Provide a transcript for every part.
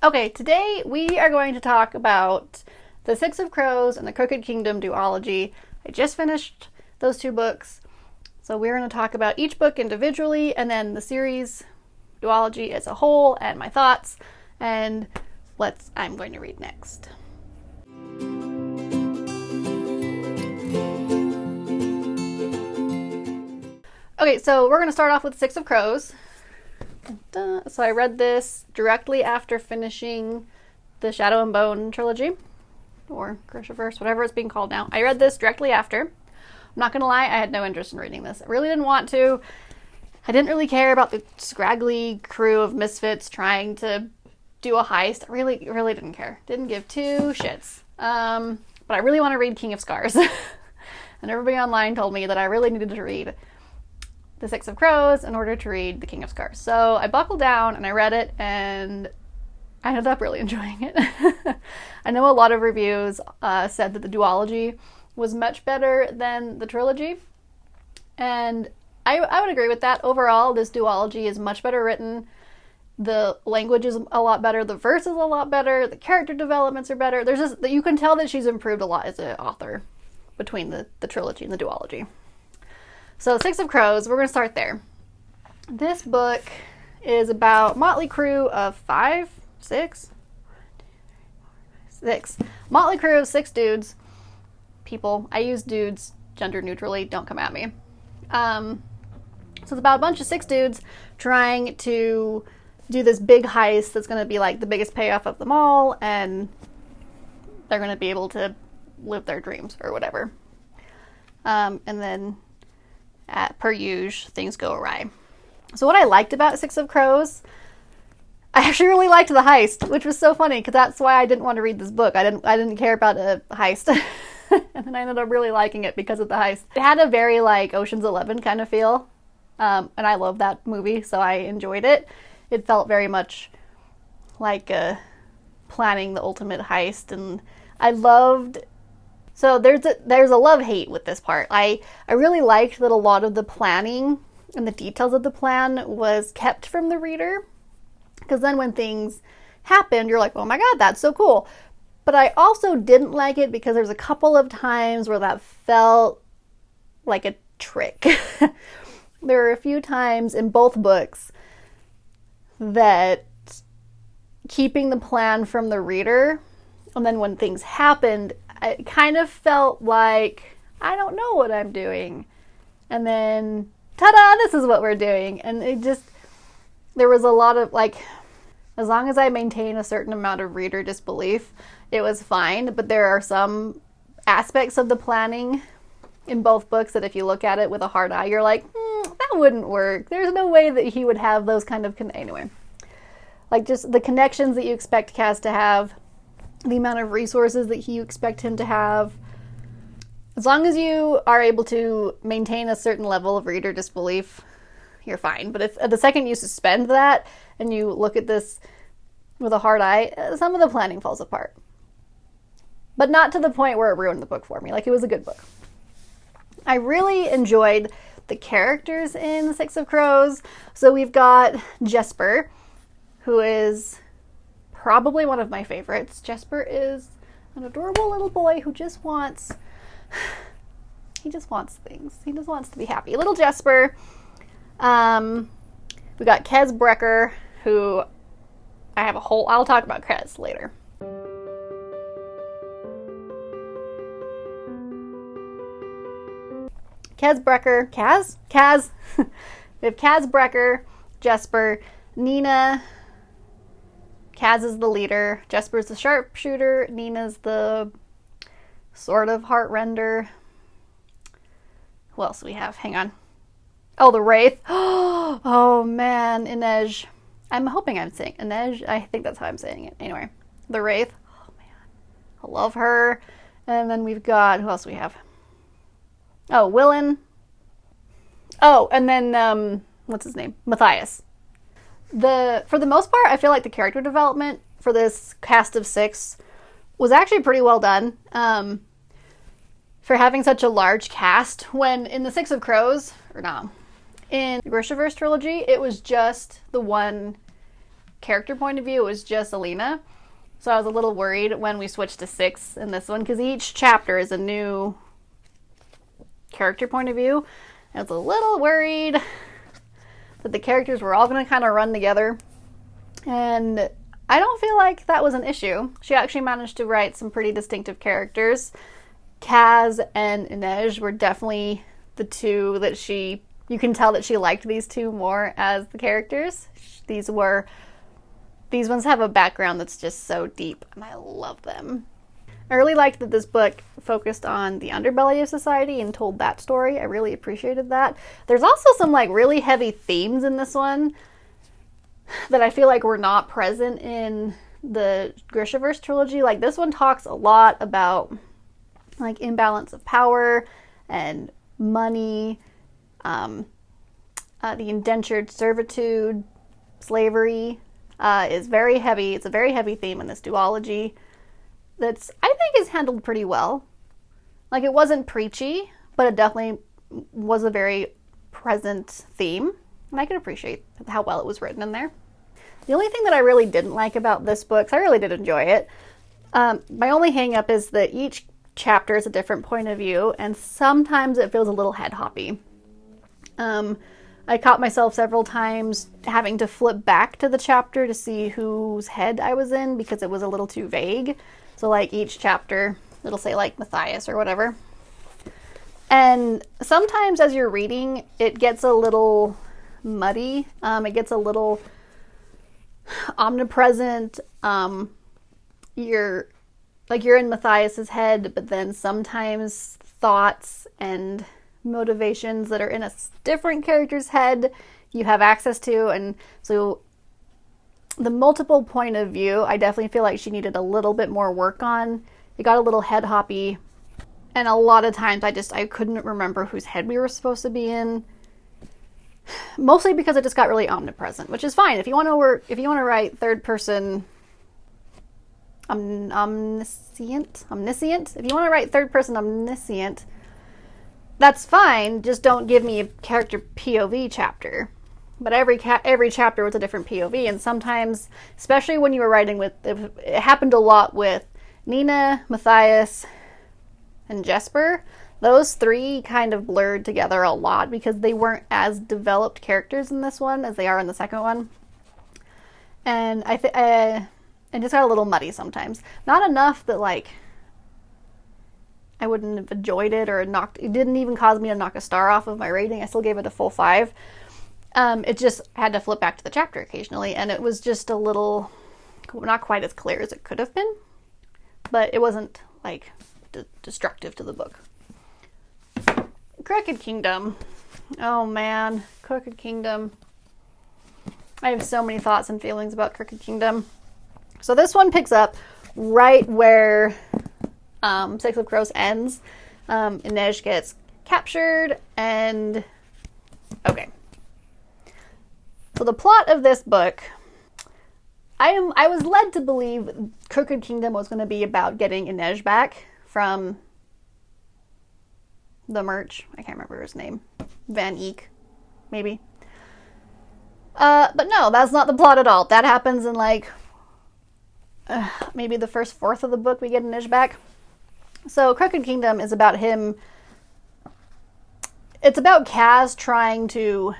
Okay, today we are going to talk about The Six of Crows and the Crooked Kingdom duology. I just finished those two books, so we're going to talk about each book individually and then the series duology as a whole and my thoughts. And I'm going to read next. Okay, so we're going to start off with Six of Crows. So I read this directly after finishing the Shadow and Bone trilogy, or Grishaverse, whatever it's being called now. I read this directly after. I'm not going to lie, I had no interest in reading this. I really didn't want to. I didn't really care about the scraggly crew of misfits trying to do a heist. I really didn't care. Didn't give two shits. But I really want to read King of Scars. And everybody online told me that I really needed to read The Six of Crows in order to read The King of Scars. So I buckled down and I read it, and I ended up really enjoying it. I know a lot of reviews said that the duology was much better than the trilogy, and I would agree with that. Overall, this duology is much better written. The language is a lot better. The verse is a lot better. The character developments are better. You can tell that she's improved a lot as an author between the trilogy and the duology. So Six of Crows, we're going to start there. This book is about motley crew of six motley crew of six dudes. People. I use dudes gender neutrally. Don't come at me. So it's about a bunch of six dudes trying to do this big heist that's going to be like the biggest payoff of them all, and they're going to be able to live their dreams or whatever. And then per usual, things go awry. So what I liked about Six of Crows, I actually really liked the heist, which was so funny because that's why I didn't want to read this book. I didn't care about a heist. And then I ended up really liking it because of the heist. It had a very like Ocean's 11 kind of feel. And I love that movie, so I enjoyed it. It felt very much like planning the ultimate heist, and I loved. So there's a love-hate with this part. I really liked that a lot of the planning and the details of the plan was kept from the reader, because then when things happened, you're like, oh my god, that's so cool. But I also didn't like it because there's a couple of times where that felt like a trick. There were a few times in both books that keeping the plan from the reader, and then when things happened, it kind of felt like, I don't know what I'm doing. And then, ta-da, this is what we're doing. And there was a lot of, like, as long as I maintain a certain amount of reader disbelief, it was fine. But there are some aspects of the planning in both books that if you look at it with a hard eye, you're like, that wouldn't work. There's no way that he would have those kind of, anyway. Like, just the connections that you expect Cass to have, the amount of resources that you expect him to have. As long as you are able to maintain a certain level of reader disbelief, you're fine. But if the second you suspend that and you look at this with a hard eye, some of the planning falls apart. But not to the point where it ruined the book for me. Like, it was a good book. I really enjoyed the characters in Six of Crows. So we've got Jesper, who is probably one of my favorites. Jesper is an adorable little boy who just wants things. He just wants to be happy. Little Jesper. We got Kez Brecker, who I'll talk about Kez later. Kez Brecker. Kaz? We have Kaz Brecker, Jesper, Nina. Kaz is the leader. Jesper's the sharpshooter. Nina's the sort of heart-render. Who else do we have? Hang on. Oh, the Wraith. Oh, man. Inej. I'm hoping I'm saying Inej. I think that's how I'm saying it. Anyway. The Wraith. Oh, man. I love her. And then we've got... Who else do we have? Oh, Willen. Oh, and then... what's his name? Matthias. For the most part, I feel like the character development for this cast of six was actually pretty well done. For having such a large cast, when in the Six of Crows, or no, in the Grishaverse trilogy, it was just the one character point of view, it was just Alina. So I was a little worried when we switched to 6 in this one, because each chapter is a new character point of view. I was a little worried that the characters were all going to kind of run together. And I don't feel like that was an issue. She actually managed to write some pretty distinctive characters. Kaz and Inej were definitely the two that you can tell that she liked these two more as the characters. These ones have a background that's just so deep, and I love them. I really liked that this book focused on the underbelly of society and told that story. I really appreciated that. There's also some like really heavy themes in this one that I feel like were not present in the Grishaverse trilogy. Like, this one talks a lot about like imbalance of power and money, the indentured servitude, slavery is very heavy. It's a very heavy theme in this duology that's, I think, is handled pretty well. Like, it wasn't preachy, but it definitely was a very present theme, and I can appreciate how well it was written in there. The only thing that I really didn't like about this book, 'cause I really did enjoy it, my only hang-up is that each chapter is a different point of view, and sometimes it feels a little head-hoppy. I caught myself several times having to flip back to the chapter to see whose head I was in, because it was a little too vague. So, like, each chapter, it'll say, like, Matthias or whatever. And sometimes as you're reading, it gets a little muddy. It gets a little omnipresent. You're in Matthias's head, but then sometimes thoughts and motivations that are in a different character's head you have access to. And so the multiple point of view, I definitely feel like she needed a little bit more work on. It got a little head hoppy, and a lot of times I couldn't remember whose head we were supposed to be in, mostly because it just got really omnipresent, which is fine. If you want to write third person omniscient, if you want to write third person omniscient, that's fine. Just don't give me a character POV chapter. But every chapter was a different POV, and sometimes, especially when you were writing with, it happened a lot with Nina, Matthias, and Jesper. Those three kind of blurred together a lot because they weren't as developed characters in this one as they are in the second one. And it just got a little muddy sometimes. Not enough that, like, I wouldn't have enjoyed it, or it didn't even cause me to knock a star off of my rating. I still gave it a full 5. It just had to flip back to the chapter occasionally, and it was just a little, not quite as clear as it could have been, but it wasn't, like, destructive to the book. Crooked Kingdom. Oh man, Crooked Kingdom. I have so many thoughts and feelings about Crooked Kingdom. So this one picks up right where Six of Crows ends. Inej gets captured, and okay. So the plot of this book, I was led to believe Crooked Kingdom was going to be about getting Inej back from the merch. I can't remember his name. Van Eek, maybe. But no, that's not the plot at all. That happens in, like, maybe the first fourth of the book we get Inej back. So Crooked Kingdom is about him. It's about Kaz trying to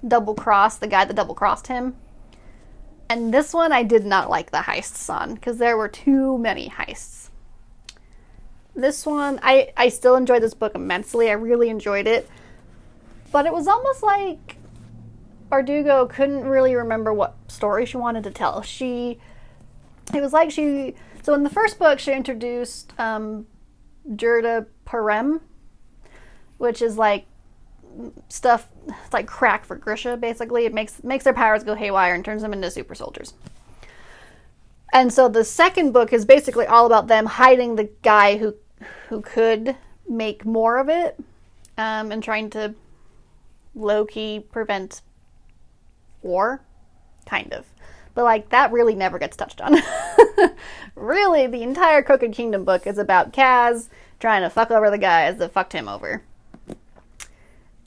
double-cross the guy that double-crossed him. And this one I did not like the heists on, because there were too many heists. This one, I still enjoyed this book immensely. I really enjoyed it. But it was almost like Bardugo couldn't really remember what story she wanted to tell. So in the first book, she introduced Jurda Parem, which is like stuff, it's like crack for Grisha, basically. It makes their powers go haywire and turns them into super soldiers. And so the second book is basically all about them hiding the guy who could make more of it, and trying to low-key prevent war, kind of. But, like, that really never gets touched on. Really, the entire Crooked Kingdom book is about Kaz trying to fuck over the guys that fucked him over.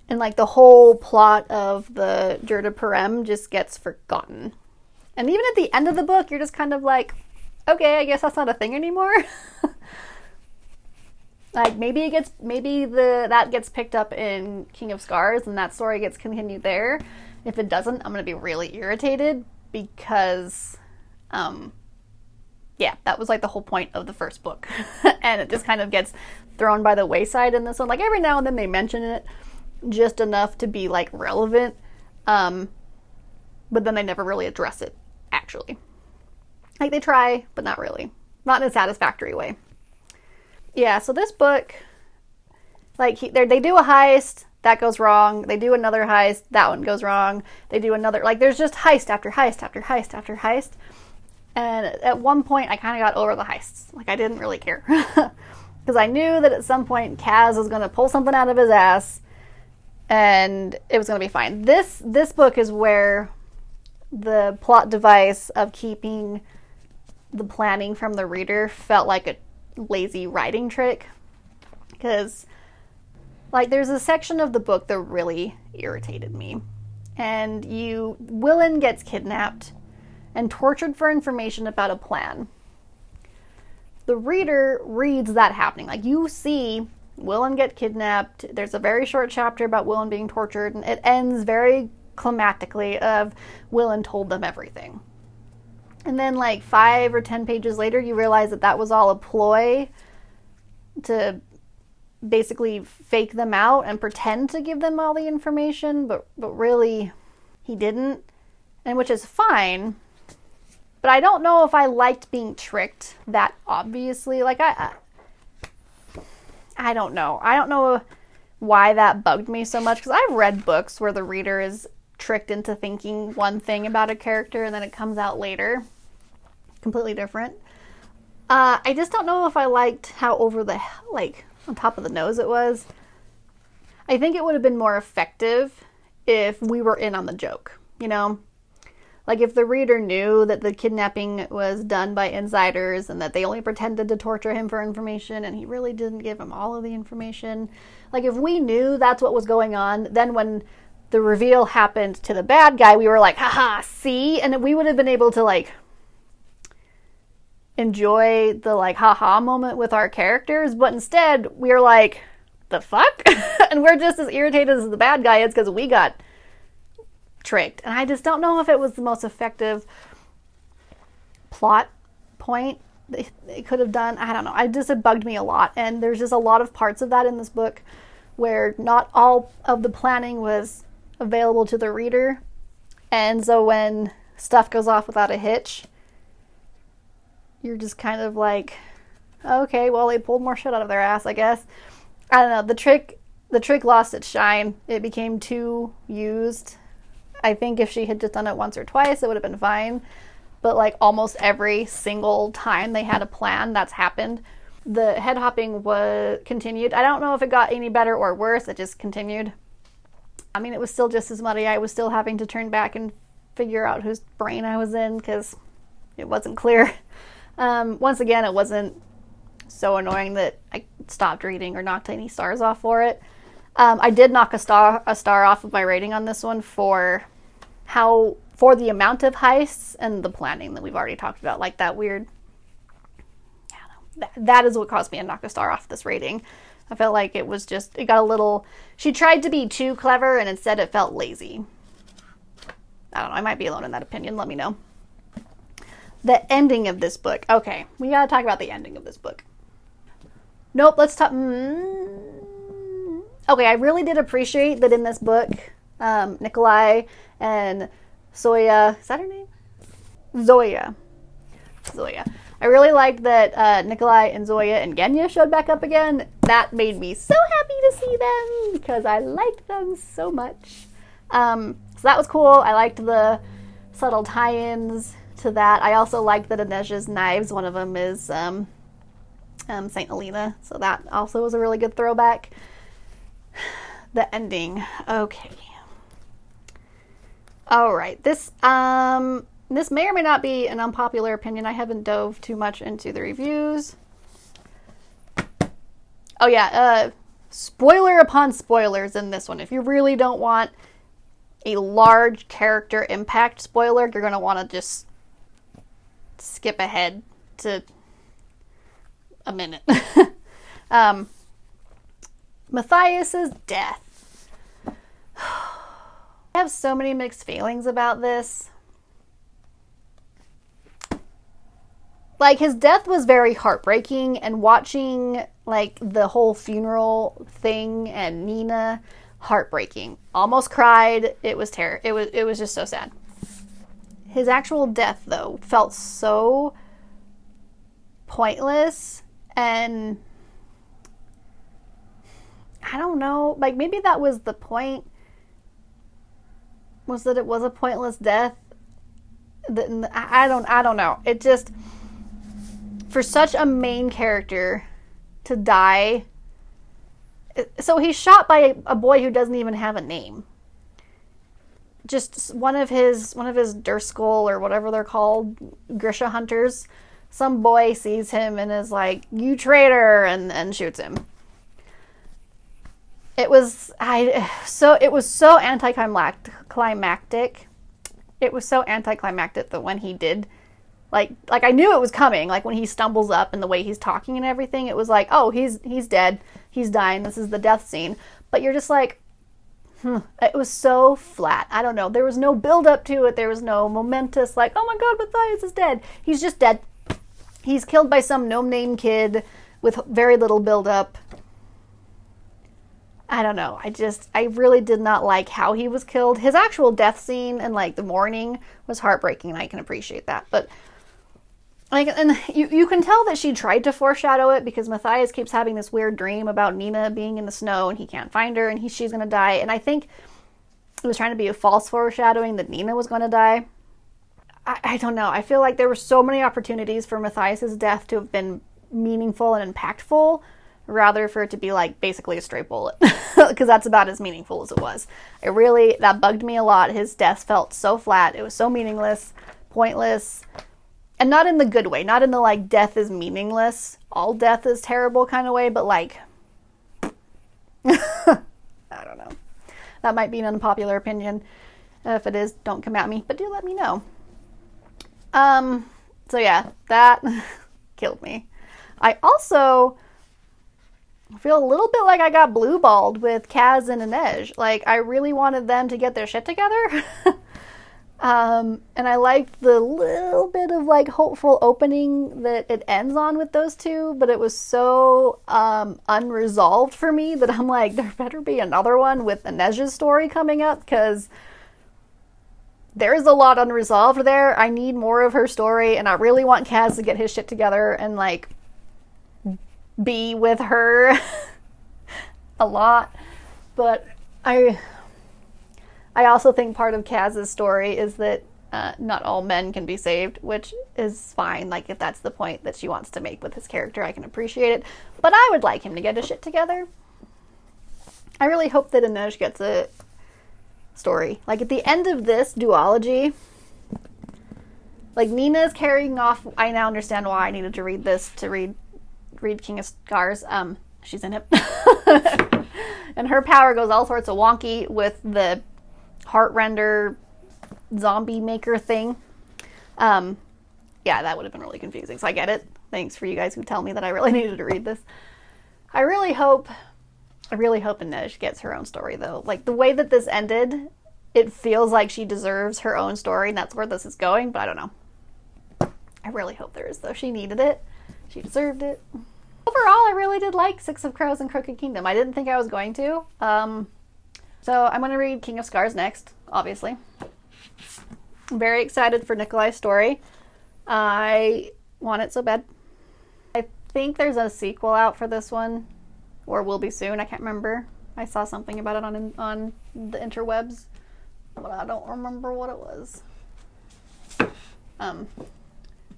And, like, the whole plot of the Jurda Parem just gets forgotten. And even at the end of the book, you're just kind of like, okay, I guess that's not a thing anymore. Like, maybe that gets picked up in King of Scars and that story gets continued there. If it doesn't, I'm going to be really irritated because, yeah, that was like the whole point of the first book. And it just kind of gets thrown by the wayside in this one. Like, every now and then they mention it just enough to be like relevant. But then they never really address it, actually. Like, they try, but not really. Not in a satisfactory way. Yeah, so this book, like, they do a heist, that goes wrong. They do another heist, that one goes wrong. They do another, like, there's just heist after heist after heist after heist. And at one point, I kind of got over the heists. Like, I didn't really care. Because I knew that at some point, Kaz was going to pull something out of his ass, and it was going to be fine. This book is where the plot device of keeping the planning from the reader felt like a lazy writing trick. Because, like, there's a section of the book that really irritated me. And Willen gets kidnapped and tortured for information about a plan. The reader reads that happening. Like, you see Willen get kidnapped. There's a very short chapter about Willen being tortured, and it ends very climactically of Willen told them everything. And then, like, 5 or 10 pages later, you realize that was all a ploy to basically fake them out and pretend to give them all the information, but really, he didn't. And which is fine. But I don't know if I liked being tricked that obviously. Like, I don't know. I don't know why that bugged me so much, because I've read books where the reader is tricked into thinking one thing about a character and then it comes out later completely different. I just don't know if I liked how on top of the nose it was. I think it would have been more effective if we were in on the joke, you know? Like, if the reader knew that the kidnapping was done by insiders and that they only pretended to torture him for information and he really didn't give him all of the information. Like, if we knew that's what was going on, then when the reveal happened to the bad guy, we were like, haha, see? And we would have been able to, like, enjoy the, like, haha moment with our characters. But instead, we're like, the fuck? And we're just as irritated as the bad guy is because we got tricked. And I just don't know if it was the most effective plot point it could have done. I don't know. It bugged me a lot. And there's just a lot of parts of that in this book where not all of the planning was available to the reader. And so when stuff goes off without a hitch, you're just kind of like, okay, well, they pulled more shit out of their ass, I guess. I don't know. The trick lost its shine. It became too used. I think if she had just done it once or twice, it would have been fine. But, like, almost every single time they had a plan, that's happened. The head hopping was continued. I don't know if it got any better or worse. It just continued. I mean, it was still just as muddy. I was still having to turn back and figure out whose brain I was in because it wasn't clear. Once again, it wasn't so annoying that I stopped reading or knocked any stars off for it. I did knock a star off of my rating on this one for the amount of heists and the planning that we've already talked about. Like, that weird, I don't know, that is what caused me to knock a star off this rating. I felt like it got a little, she tried to be too clever and instead it felt lazy. I don't know, I might be alone in that opinion, let me know. The ending of this book. Okay, we gotta talk about the ending of this book. Nope, let's talk, okay, I really did appreciate that in this book, Nikolai and Zoya, is that her name? Zoya. I really liked that Nikolai and Zoya and Genya showed back up again. That made me so happy to see them because I liked them so much. So that was cool. I liked the subtle tie-ins to that. I also liked that Inesha's knives, one of them is Saint Helena. So that also was a really good throwback. The ending. Okay. All right. This may or may not be an unpopular opinion. I haven't dove too much into the reviews. Oh yeah, spoiler upon spoilers in this one. If you really don't want a large character impact spoiler, you're going to want to just skip ahead to a minute. Matthias Is Death. I have so many mixed feelings about this. Like, his death was very heartbreaking, and watching, like, the whole funeral thing and Nina, heartbreaking. Almost cried. It was it was just so sad. His actual death, though, felt so pointless, and I don't know, like, maybe that was the point, was that it was a pointless death. I don't know. It just, for such a main character to die. So he's shot by a boy who doesn't even have a name. Just one of his Durskell or whatever they're called, Grisha hunters. Some boy sees him and is like, "You traitor," and shoots him. It was so anticlimactic. It was so anticlimactic that when he did, like I knew it was coming. Like, when he stumbles up and the way he's talking and everything, it was like, oh, he's dead. He's dying. This is the death scene. But you're just like, It was so flat. I don't know. There was no build up to it. There was no momentous, like, oh my God, Matthias is dead. He's just dead. He's killed by some no-name kid with very little build up. I don't know. I really did not like how he was killed. His actual death scene and, like, the mourning was heartbreaking, and I can appreciate that. But, like, and you can tell that she tried to foreshadow it, because Matthias keeps having this weird dream about Nina being in the snow and he can't find her and she's going to die. And I think it was trying to be a false foreshadowing that Nina was going to die. I don't know. I feel like there were so many opportunities for Matthias's death to have been meaningful and impactful, rather for it to be, like, basically a straight bullet, because that's about as meaningful as it was. That bugged me a lot. His death felt so flat. It was so meaningless, pointless, and not in the good way. Not in the, like, death is meaningless, all death is terrible kind of way, but, like, I don't know. That might be an unpopular opinion. If it is, don't come at me, but do let me know. So yeah, that killed me. I also feel a little bit like I got blue-balled with Kaz and Inej. Like, I really wanted them to get their shit together. And I liked the little bit of, like, hopeful opening that it ends on with those two, but it was so unresolved for me that I'm like, there better be another one with Inej's story coming up, because there's a lot unresolved there. I need more of her story, and I really want Kaz to get his shit together and, like, be with her a lot. But I also think part of Kaz's story is that not all men can be saved, which is fine. Like, if that's the point that she wants to make with his character, I can appreciate it. But I would like him to get his shit together. I really hope that Inej gets a story. Like, at the end of this duology, like, Nina's carrying off. I now understand why I needed to read this, to read King of Scars. She's in it. And her power goes all sorts of wonky with the heart render zombie maker thing. Yeah, that would have been really confusing, so I get it. Thanks for you guys who tell me that I really needed to read this. I really hope Inej gets her own story, though. Like, the way that this ended, it feels like she deserves her own story, and that's where this is going, but I don't know. I really hope there is, though. She needed it. She deserved it. Overall, I really did like Six of Crows and Crooked Kingdom. I didn't think I was going to. So I'm going to read King of Scars next, obviously. I'm very excited for Nikolai's story. I want it so bad. I think there's a sequel out for this one, or will be soon. I can't remember. I saw something about it on the interwebs, but I don't remember what it was.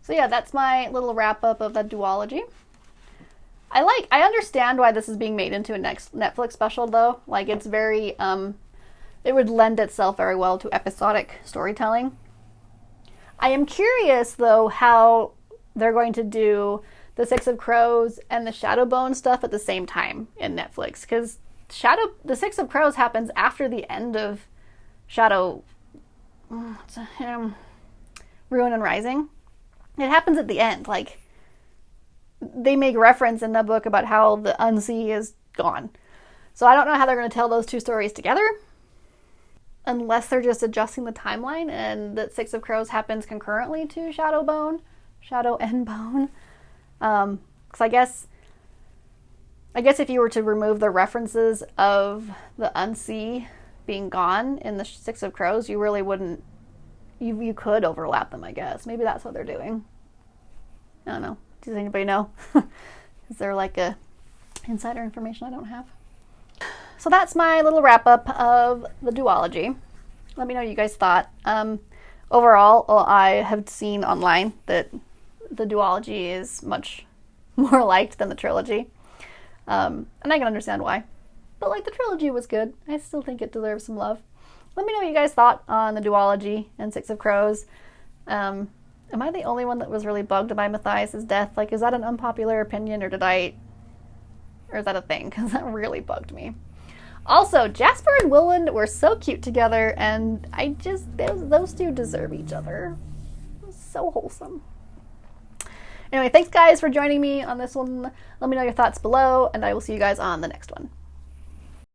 So yeah, that's my little wrap up of the duology. I understand why this is being made into a next Netflix special, though. Like, it's very, it would lend itself very well to episodic storytelling. I am curious, though, how they're going to do the Six of Crows and the Shadowbone stuff at the same time in Netflix, because the Six of Crows happens after the end of Ruin and Rising. It happens at the end. Like, they make reference in the book about how the Unsee is gone. So I don't know how they're going to tell those two stories together, unless they're just adjusting the timeline and that Six of Crows happens concurrently to Shadow and Bone. Because I guess if you were to remove the references of the Unsee being gone in the Six of Crows, you really wouldn't. You could overlap them, I guess. Maybe that's what they're doing. I don't know. Does anybody know? Is there like a insider information I don't have? So that's my little wrap up of the duology. Let me know what you guys thought. Overall, I have seen online that the duology is much more liked than the trilogy. And I can understand why. But like, the trilogy was good. I still think it deserves some love. Let me know what you guys thought on the duology and Six of Crows. Am I the only one that was really bugged by Matthias' death? Like, is that an unpopular opinion, or is that a thing? Because that really bugged me. Also, Jasper and Willand were so cute together, and those two deserve each other. So wholesome. Anyway, thanks guys for joining me on this one. Let me know your thoughts below, and I will see you guys on the next one.